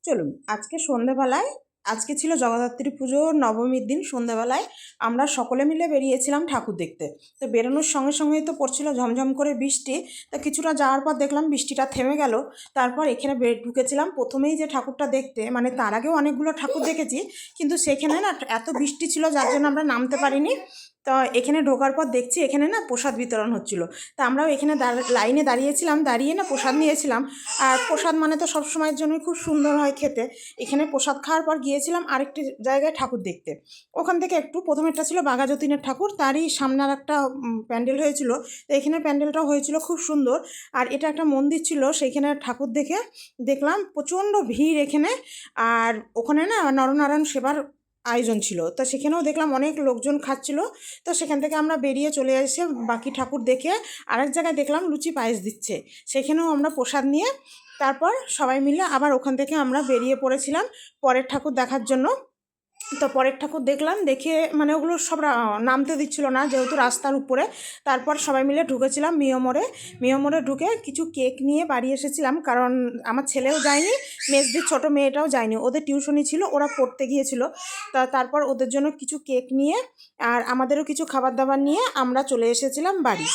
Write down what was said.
চলুন আজকে সন্ধেবেলায় আজকে ছিল জগদ্ধাত্রী পুজো নবমীর দিন সন্ধেবেলায় আমরা সকলে মিলে বেরিয়েছিলাম ঠাকুর দেখতে। তো বেরোনোর সঙ্গে সঙ্গেই তো পড়ছিল ঝমঝম করে বৃষ্টি। তা কিছুটা যাওয়ার পর দেখলাম বৃষ্টিটা থেমে গেল। তারপর এখানে ঢুকেছিলাম প্রথমেই যে ঠাকুরটা দেখতে, মানে তার আগেও অনেকগুলো ঠাকুর দেখেছি, কিন্তু সেখানে না এত বৃষ্টি ছিল যার জন্য আমরা নামতে পারিনি। তো এখানে ঢোকার পর দেখছি এখানে না প্রসাদ বিতরণ হচ্ছিল। তা আমরাও এখানে লাইনে দাঁড়িয়েছিলাম, দাঁড়িয়ে না প্রসাদ নিয়েছিলাম। আর প্রসাদ মানে তো সবসময়ের জন্যই খুব সুন্দর হয় খেতে। এখানে প্রসাদ খাওয়ার পর গিয়েছিলাম আরেকটি জায়গায় ঠাকুর দেখতে। ওখান থেকে একটু প্রথমেরটা ছিল বাঘা যতীনের ঠাকুর, তারই সামনে আর একটা প্যান্ডেল হয়েছিল। তো এখানে প্যান্ডেলটাও হয়েছিল খুব সুন্দর। আর এটা একটা মন্দির ছিল, সেইখানে ঠাকুর দেখে দেখলাম প্রচণ্ড ভিড় এখানে। আর ওখানে না নরনারায়ণ সেবার আয়োজন ছিল, তো সেখানেও দেখলাম অনেক লোকজন খাচ্ছিল। তো সেখান থেকে আমরা বেরিয়ে চলে এসে বাকি ঠাকুর দেখে আরেক জায়গায় দেখলাম লুচি পায়েস দিচ্ছে, সেখানেও আমরা প্রসাদ নিয়ে তারপর সবাই মিলে আবার ওখান থেকে আমরা বেরিয়ে পড়েছিলাম পরের ঠাকুর দেখার জন্য। তো পরের ঠাকুর দেখলাম, দেখে মানে ওগুলো সব নামতে দিচ্ছিল না যেহেতু রাস্তার উপরে। তারপর সবাই মিলে ঢুকেছিলাম মিয়মোড়ে ঢুকে কিছু কেক নিয়ে বাড়ি এসেছিলাম, কারণ আমার ছেলেও যায়নি, মেজদির ছোটো মেয়েটাও যায়নি, ওদের টিউশনি ছিল, ওরা পড়তে গিয়েছিল। তারপর ওদের জন্য কিছু কেক নিয়ে আর আমাদেরও কিছু খাবার দাবার নিয়ে আমরা চলে এসেছিলাম বাড়ি।